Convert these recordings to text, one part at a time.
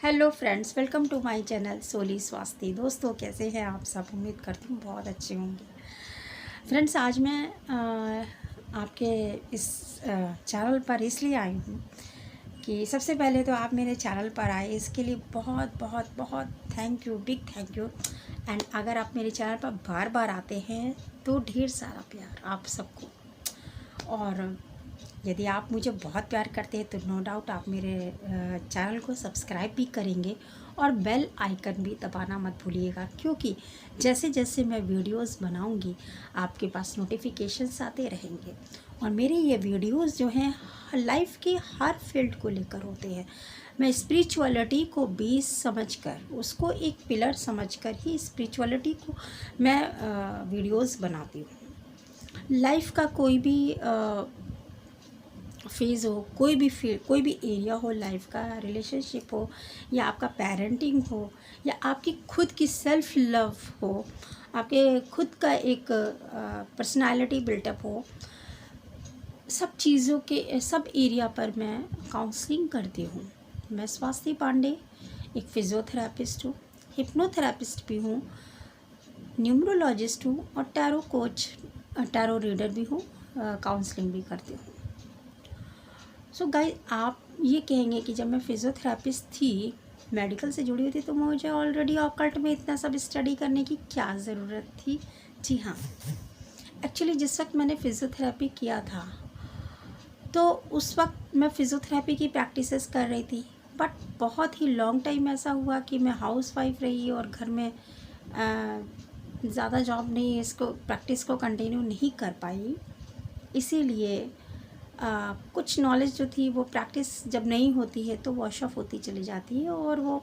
Hello friends, welcome to my channel Soli Swasthya. दोस्तों, कैसे हैं आप सब? उम्मीद करती हूँ बहुत अच्छे होंगे। फ्रेंड्स, आज मैं आपके इस चैनल पर इसलिए आई हूँ कि सबसे पहले तो आप मेरे चैनल पर आए, इसके लिए बहुत बहुत बहुत thank you, big thank you. And अगर आप मेरे चैनल पर बार बार आते हैं तो ढेर सारा प्यार आप सबको। और यदि आप मुझे बहुत प्यार करते हैं तो नो डाउट आप मेरे चैनल को सब्सक्राइब भी करेंगे और बेल आइकन भी दबाना मत भूलिएगा, क्योंकि जैसे जैसे मैं वीडियोस बनाऊंगी आपके पास नोटिफिकेशंस आते रहेंगे। और मेरे ये वीडियोस जो हैं लाइफ के हर फील्ड को लेकर होते हैं। मैं स्पिरिचुअलिटी को बेस समझकर, उसको एक पिलर समझकर ही स्पिरिचुअलिटी को मैं वीडियोस बनाती हूँ। लाइफ का कोई भी फेज़ हो, कोई भी फील्ड, कोई भी एरिया हो लाइफ का, रिलेशनशिप हो या आपका पेरेंटिंग हो या आपकी खुद की सेल्फ लव हो, आपके खुद का एक पर्सनालिटी बिल्टअप हो, सब चीज़ों के सब एरिया पर मैं काउंसलिंग करती हूँ। मैं स्वास्थ्य पांडे एक फिज़ियोथेरापिस्ट हूँ, हिप्नोथेरापिस्ट भी हूँ, न्यूमरोलॉजिस्ट हूँ और टैरो कोच, टैरो रीडर भी हूँ, काउंसलिंग भी करती हूँ। सो गाइस, आप ये कहेंगे कि जब मैं फिज़ियोथेरापिस्ट थी, मेडिकल से जुड़ी हुई थी, तो मुझे ऑलरेडी ऑकल्ट में इतना सब स्टडी करने की क्या ज़रूरत थी? जी हाँ, एक्चुअली जिस वक्त मैंने फ़िज़ियोथेरेपी किया था तो उस वक्त मैं फ़िज़ियोथेरेपी की प्रैक्टिसेस कर रही थी। बट बहुत ही लॉन्ग टाइम ऐसा हुआ कि मैं हाउस वाइफ रही और घर में ज़्यादा जॉब नहीं, इसको प्रैक्टिस को कंटिन्यू नहीं कर पाई। इसीलिए कुछ नॉलेज जो थी वो प्रैक्टिस जब नहीं होती है तो वॉश ऑफ होती चली जाती है, और वो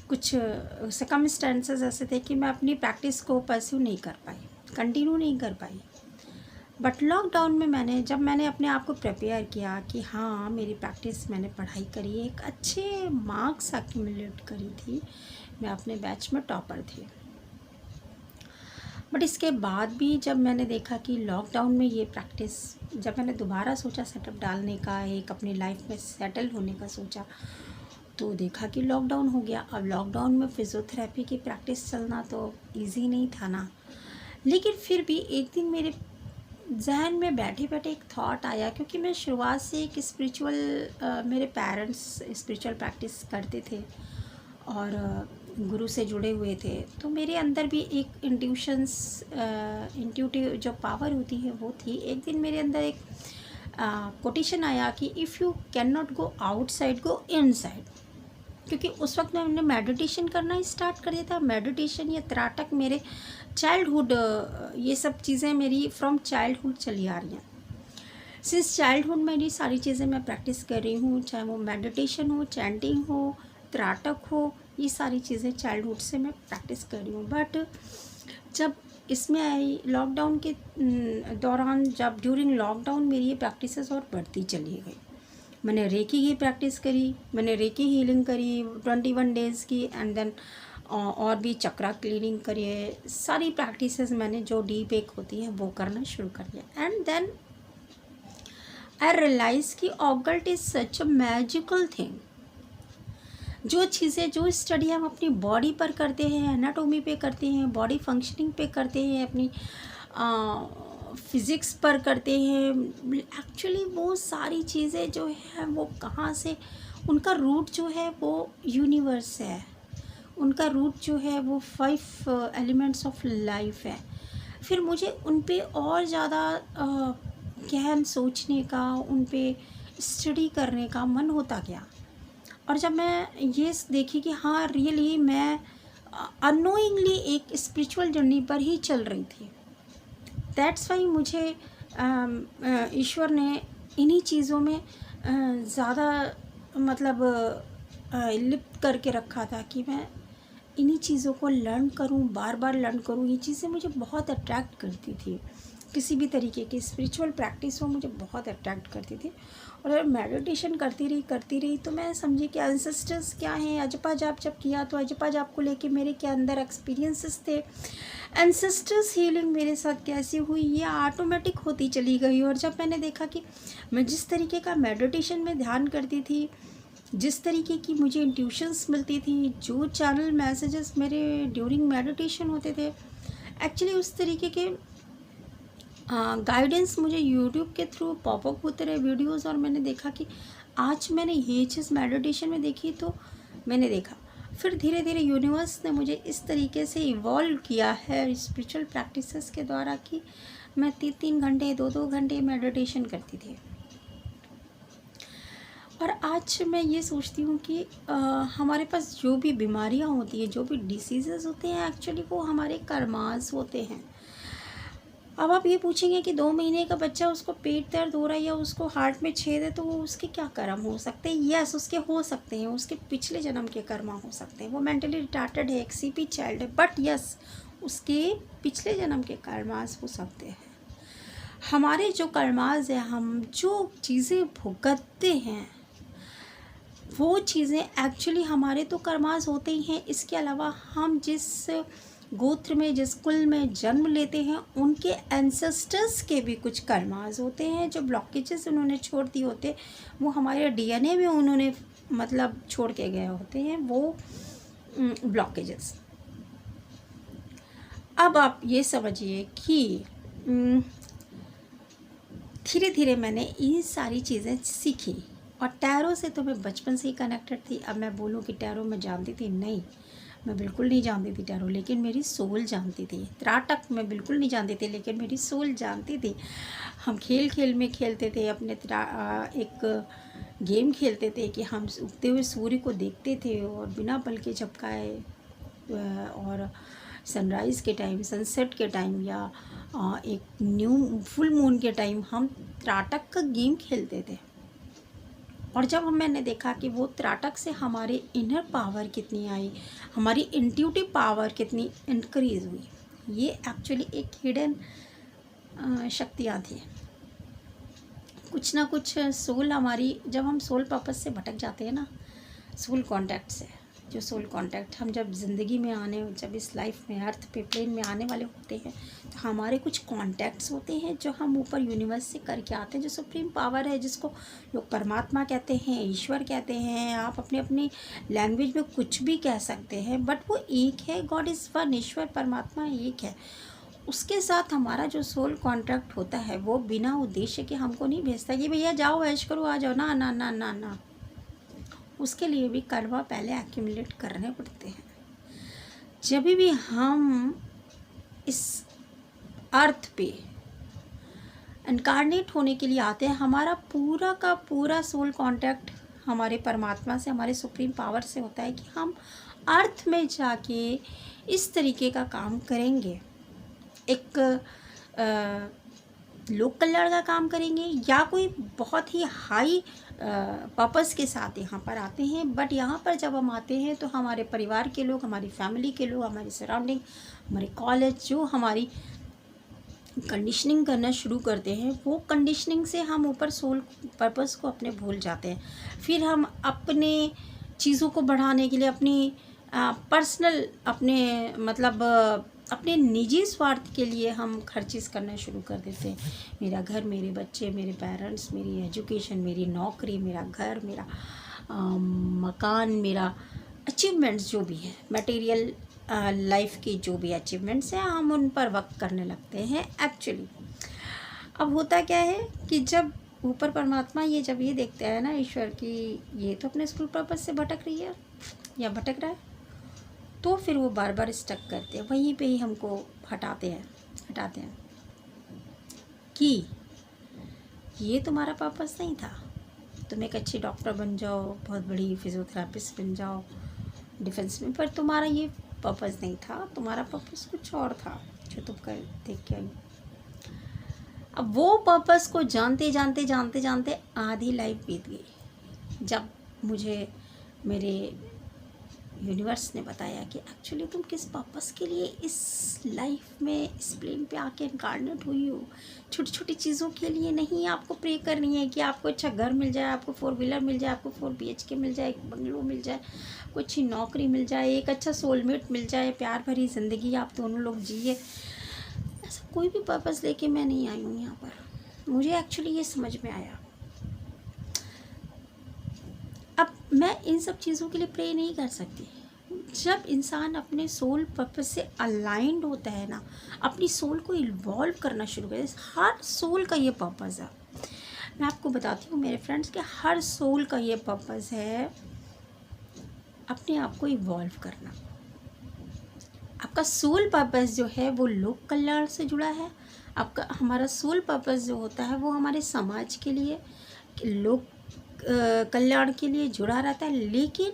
कुछ सर्कमस्टेंसेस ऐसे थे कि मैं अपनी प्रैक्टिस को परस्यू नहीं कर पाई, कंटिन्यू नहीं कर पाई। बट लॉकडाउन में जब मैंने अपने आप को प्रिपेयर किया कि हाँ, मेरी प्रैक्टिस, मैंने पढ़ाई करी, एक अच्छे मार्क्स एक्यूमुलेट करी थी, मैं अपने बैच में टॉपर थी। बट इसके बाद भी जब मैंने देखा कि लॉकडाउन में ये प्रैक्टिस, जब मैंने दोबारा सोचा सेटअप डालने का, एक अपनी लाइफ में सेटल होने का सोचा, तो देखा कि लॉकडाउन हो गया। अब लॉकडाउन में फ़िज़ियोथेरेपी की प्रैक्टिस चलना तो इजी नहीं था ना। लेकिन फिर भी एक दिन मेरे जहन में बैठे बैठे एक थॉट आया, क्योंकि मैं शुरुआत से एक स्पिरिचुअल, मेरे पेरेंट्स स्पिरिचुअल प्रैक्टिस करते थे और गुरु से जुड़े हुए थे, तो मेरे अंदर भी एक इंट्यूटिव जो पावर होती है वो थी। एक दिन मेरे अंदर एक कोटेशन आया कि if you can not go outside, go inside. क्योंकि उस वक्त मैंने मेडिटेशन करना स्टार्ट कर दिया था। मेडिटेशन या त्राटक मेरे चाइल्डहुड, ये सब चीज़ें मेरी फ्रॉम चाइल्डहुड चली आ रही हैं। सिंस चाइल्डहुड मेरी सारी चीज़ें मैं प्रैक्टिस कर रही हूँ, चाहे वो मेडिटेशन हो, चैंटिंग हो, त्राटक हो, ये सारी चीज़ें चाइल्डहुड से मैं प्रैक्टिस कर रही हूँ। बट जब इसमें आई लॉकडाउन के दौरान, जब ड्यूरिंग लॉकडाउन मेरी ये प्रैक्टिसेस और बढ़ती चली गई। मैंने रेकी की प्रैक्टिस करी, मैंने रेकी हीलिंग करी 21 डेज़ की, एंड देन और भी चक्रा क्लीनिंग करी है। सारी प्रैक्टिसेस मैंने जो डीप एक होती हैं वो करना शुरू कर दिया। एंड देन आई रियलाइज़ कि occult is such a magical thing. जो चीज़ें, जो स्टडी हम अपनी बॉडी पर करते हैं, एनाटोमी पे करते हैं, बॉडी फंक्शनिंग पे करते हैं, अपनी फिज़िक्स पर करते हैं, एक्चुअली वो सारी चीज़ें जो है वो कहाँ से, उनका रूट जो है वो यूनिवर्स है। उनका रूट जो है वो 5 एलिमेंट्स ऑफ लाइफ है। फिर मुझे उन पे और ज़्यादा गहन सोचने का, उन पे स्टडी करने का मन होता गया। और जब मैं ये देखी कि हाँ, रियली मैं अननोइंगली एक स्पिरिचुअल जर्नी पर ही चल रही थी। दैट्स वाई मुझे ईश्वर ने इन्हीं चीज़ों में ज़्यादा, मतलब लिप्त करके रखा था कि मैं इन्हीं चीज़ों को लर्न करूं, बार बार लर्न करूं। ये चीज़ें मुझे बहुत अट्रैक्ट करती थी। किसी भी तरीके की स्पिरिचुअल प्रैक्टिस हो, मुझे बहुत अट्रैक्ट करती थी। और जब मेडिटेशन करती रही तो मैं समझी कि एंसेस्टर्स क्या हैं। अजपा जाप जब किया तो अजपा जाप को लेके मेरे के अंदर एक्सपीरियंसेस थे। एंसेस्टर्स हीलिंग मेरे साथ कैसी हुई, ये ऑटोमेटिक होती चली गई। और जब मैंने देखा कि मैं जिस तरीके का मेडिटेशन में ध्यान करती थी, जिस तरीके की मुझे इंट्यूशंस मिलती थी, जो चैनल मैसेजेस मेरे ड्यूरिंग मेडिटेशन होते थे, एक्चुअली उस तरीके के गाइडेंस मुझे यूट्यूब के थ्रू पॉपअप होते रहे वीडियोस, और मैंने देखा कि आज मैंने ये चीज़ मेडिटेशन में देखी, तो मैंने देखा। फिर धीरे धीरे यूनिवर्स ने मुझे इस तरीके से इवॉल्व किया है स्पिरिचुअल प्रैक्टिसेस के द्वारा कि मैं 3-3 घंटे 2-2 घंटे मेडिटेशन करती थी। और आज मैं ये सोचती हूँ कि हमारे पास जो भी बीमारियाँ होती हैं, जो भी डिसीज़ेज़ होते हैं, एक्चुअली वो हमारे कर्मास होते हैं। अब आप ये पूछेंगे कि 2 महीने का बच्चा, उसको पेट दर्द हो रहा है या उसको हार्ट में छेद है, तो वो उसके क्या कर्म हो सकते हैं? यस, उसके हो सकते हैं, उसके पिछले जन्म के कर्मा हो सकते हैं। वो मेंटली रिटार्टेड है, एक सीपी चाइल्ड है, बट यस, उसके पिछले जन्म के कर्मास हो सकते हैं। हमारे जो कर्मास है, हम जो चीज़ें भुगतते हैं, वो चीज़ें एक्चुअली हमारे तो कर्मास होते ही हैं। इसके अलावा हम जिस गोत्र में, जिस कुल में जन्म लेते हैं, उनके एंसेस्टर्स के भी कुछ कर्मास होते हैं। जो ब्लॉकेजेस उन्होंने छोड़ दिए होते, वो हमारे डीएनए में उन्होंने मतलब छोड़ के गए होते हैं वो ब्लॉकेजेस। अब आप ये समझिए कि धीरे धीरे मैंने ये सारी चीज़ें सीखी, और टैरो से तो मैं बचपन से ही कनेक्टेड थी। अब मैं बोलूँ कि टैरो मैं जानती थी, नहीं, मैं बिल्कुल नहीं जानती थी टैरो, लेकिन मेरी सोल जानती थी। त्राटक मैं बिल्कुल नहीं जानती थी, लेकिन मेरी सोल जानती थी। हम खेल खेल में खेलते थे, अपने एक गेम खेलते थे कि हम उगते हुए सूर्य को देखते थे, और बिना पल के झपकाए, और सनराइज़ के टाइम, सनसेट के टाइम, या एक न्यू फुल मून के टाइम हम त्राटक का गेम खेलते थे। और जब मैंने देखा कि वो त्राटक से हमारी इनर पावर कितनी आई, हमारी इंट्यूटिव पावर कितनी इंक्रीज़ हुई, ये एक्चुअली एक हिडन शक्तियाँ थी। कुछ ना कुछ सोल हमारी, जब हम सोल पर्पस से भटक जाते हैं ना, सोल कांटेक्ट से, जो सोल कांटेक्ट हम जब ज़िंदगी में जब इस लाइफ में अर्थ पे प्लेन में आने वाले होते हैं, तो हमारे कुछ कांटेक्ट्स होते हैं जो हम ऊपर यूनिवर्स से करके आते हैं, जो सुप्रीम पावर है, जिसको लोग परमात्मा कहते हैं, ईश्वर कहते हैं, आप अपने अपनी लैंग्वेज में कुछ भी कह सकते हैं, बट वो एक है। गॉड इज़ वन, ईश्वर परमात्मा एक है। उसके साथ हमारा जो सोल कांटेक्ट होता है, वो बिना उद्देश्य के हमको नहीं भेजता कि भैया जाओ ऐश करो, आ जाओ, ना ना ना ना ना। उसके लिए भी कर्मा पहले एक्यूमुलेट करने पड़ते हैं। जब भी हम इस अर्थ पे इनकारनेट होने के लिए आते हैं, हमारा पूरा का पूरा सोल कांटेक्ट हमारे परमात्मा से, हमारे सुप्रीम पावर से होता है कि हम अर्थ में जाके इस तरीके का काम करेंगे। एक लोक कल्याण का काम करेंगे, या कोई बहुत ही हाई पर्पस के साथ यहाँ पर आते हैं। बट यहाँ पर जब हम आते हैं, तो हमारे परिवार के लोग, हमारी फैमिली के लोग, हमारी सराउंडिंग, हमारे कॉलेज, जो हमारी कंडीशनिंग करना शुरू करते हैं, वो कंडीशनिंग से हम ऊपर सोल पर्पस को अपने भूल जाते हैं। फिर हम अपने चीज़ों को बढ़ाने के लिए, अपनी पर्सनल, अपने मतलब अपने निजी स्वार्थ के लिए हम हर चीज़ करना शुरू कर देते हैं। मेरा घर, मेरे बच्चे, मेरे पेरेंट्स, मेरी एजुकेशन, मेरी नौकरी, मेरा घर, मेरा मकान, मेरा अचीवमेंट्स जो भी है, मटेरियल लाइफ की जो भी अचीवमेंट्स हैं, हम उन पर वक्त करने लगते हैं एक्चुअली। अब होता क्या है कि जब ऊपर परमात्मा जब ये देखते हैं ना, ईश्वर की ये तो अपने स्कूल पर्पस से भटक रही है या भटक रहा है, तो फिर वो बार बार स्टक करते हैं, वहीं पे ही हमको हटाते हैं कि ये तुम्हारा पर्पस नहीं था। तुम एक अच्छी डॉक्टर बन जाओ, बहुत बड़ी फिजियोथेरापिस्ट बन जाओ डिफेंस में, पर तुम्हारा ये पर्पस नहीं था। तुम्हारा पर्पस कुछ और था जो तुम कर देख के आई। अब वो पर्पस को जानते जानते जानते जानते आधी लाइफ बीत गई, जब मुझे मेरे यूनिवर्स ने बताया कि एक्चुअली तुम किस पर्पस के लिए इस लाइफ में, इस प्लेन पे आके इनकारनेट हुई हो। छोटी छोटी चीज़ों के लिए नहीं आपको प्रे करनी है कि आपको अच्छा घर मिल जाए, आपको 4 व्हीलर मिल जाए, आपको 4 BHK मिल जाए, एक बंगलो मिल जाए, कोई अच्छी नौकरी मिल जाए, एक अच्छा सोलमेट मिल जाए, प्यार भरी ज़िंदगी आप दोनों लोग जिए। ऐसा कोई भी पर्पस लेके मैं नहीं आई हूँ यहाँ पर। मुझे एक्चुअली ये समझ में आया। अब मैं इन सब चीज़ों के लिए प्रे नहीं कर सकती। जब इंसान अपने सोल पर्पस से अलाइंड होता है ना, अपनी सोल को इन्वॉल्व करना शुरू करे, हर सोल का ये पर्पस है। मैं आपको बताती हूँ मेरे फ्रेंड्स कि हर सोल का ये पर्पस है अपने आप को इवॉल्व करना। आपका सोल पर्पस जो है वो लोक कल्याण से जुड़ा है। आपका हमारा सोल पर्पस जो होता है वो हमारे समाज के लिए, लोक कल्याण के लिए जुड़ा रहता है। लेकिन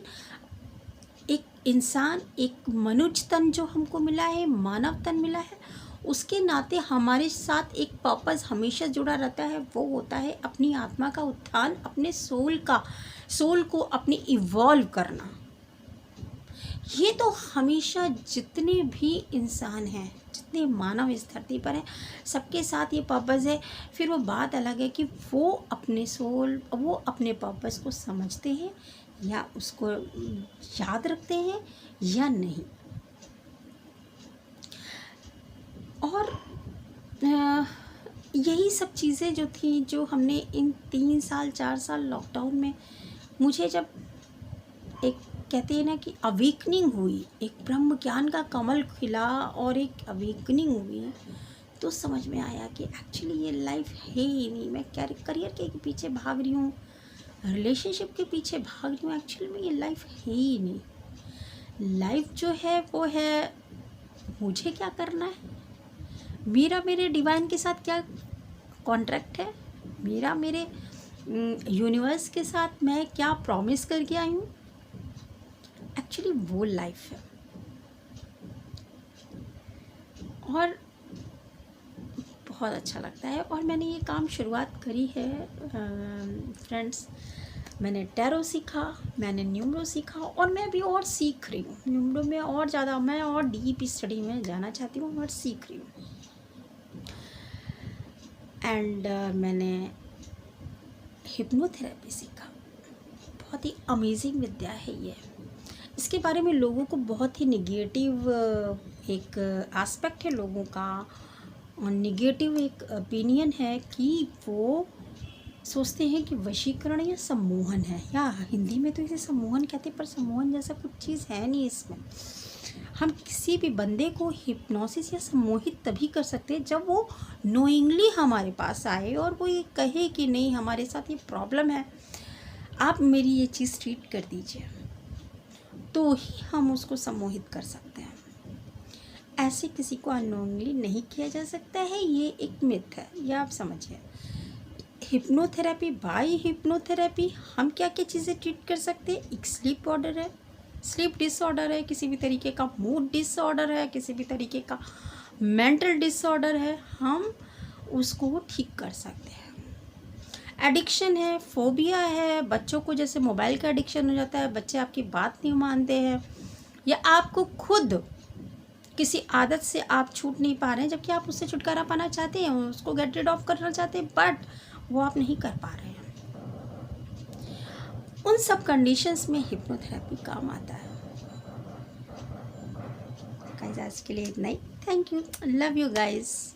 एक इंसान, एक मनुष्य तन जो हमको मिला है, मानव तन मिला है, उसके नाते हमारे साथ एक पर्पस हमेशा जुड़ा रहता है। वो होता है अपनी आत्मा का उत्थान, अपने सोल को अपनी इवॉल्व करना। ये तो हमेशा जितने भी इंसान हैं, जितने मानव इस धरती पर हैं, सबके साथ ये पर्पस है। फिर वो बात अलग है कि वो अपने पर्पस को समझते हैं या उसको याद रखते हैं या नहीं। और यही सब चीज़ें जो थी, जो हमने इन 3 साल 4 साल लॉकडाउन में, मुझे जब एक कहते हैं ना कि अवेकनिंग हुई, एक ब्रह्म ज्ञान का कमल खिला और एक अवेकनिंग हुई, तो समझ में आया कि एक्चुअली ये लाइफ है ही नहीं। मैं करियर के पीछे भाग रही हूँ, रिलेशनशिप के पीछे भाग रही हूँ, एक्चुअली में ये लाइफ है ही नहीं। लाइफ जो है वो है मुझे क्या करना है, मेरे डिवाइन के साथ क्या कॉन्ट्रैक्ट है, मेरे यूनिवर्स के साथ मैं क्या प्रॉमिस करके आई हूँ, एक्चुअली वो लाइफ है। और बहुत अच्छा लगता है। और मैंने ये काम शुरुआत करी है फ्रेंड्स। मैंने टैरो सीखा, मैंने न्यूमरो सीखा, और मैं अभी और सीख रही हूँ न्यूमरो में। और ज़्यादा मैं और डीप स्टडी में जाना चाहती हूँ और सीख रही हूँ। एंड मैंने हिप्नोथेरेपी सीखा। बहुत ही अमेजिंग विद्या है ये। इसके बारे में लोगों को बहुत ही निगेटिव एक एस्पेक्ट है लोगों का, और निगेटिव एक ओपिनियन है कि वो सोचते हैं कि वशीकरण या सम्मोहन है, या हिंदी में तो इसे सम्मोहन कहते हैं, पर सम्मोहन जैसा कुछ चीज़ है नहीं इसमें। हम किसी भी बंदे को हिप्नोसिस या सम्मोहित तभी कर सकते हैं जब वो नोइंगली हमारे पास आए और वो ये कहे कि नहीं, हमारे साथ ये प्रॉब्लम है, आप मेरी ये चीज़ ट्रीट कर दीजिए, तो ही हम उसको सम्मोहित कर सकते हैं। ऐसे किसी को अननोइंगली नहीं किया जा सकता है, ये एक मिथ है, ये आप समझिए। हिप्नोथेरेपी, बाय हिप्नोथेरेपी हम क्या क्या चीज़ें ट्रीट कर सकते हैं। एक स्लीप ऑर्डर है, स्लीप डिसऑर्डर है, किसी भी तरीके का मूड डिसऑर्डर है, किसी भी तरीके का मेंटल डिसऑर्डर है, हम उसको ठीक कर सकते हैं। एडिक्शन है, फोबिया है, बच्चों को जैसे मोबाइल का एडिक्शन हो जाता है, बच्चे आपकी बात नहीं मानते हैं, या आपको खुद किसी आदत से आप छूट नहीं पा रहे हैं, जबकि आप उससे छुटकारा पाना चाहते हैं, उसको गेट रिड ऑफ करना चाहते हैं, बट वो आप नहीं कर पा रहे हैं। उन सब कंडीशंस में हिप्नोथेरेपी काम आता है। गाइस आज के लिए इतना ही। Thank you, love you guys.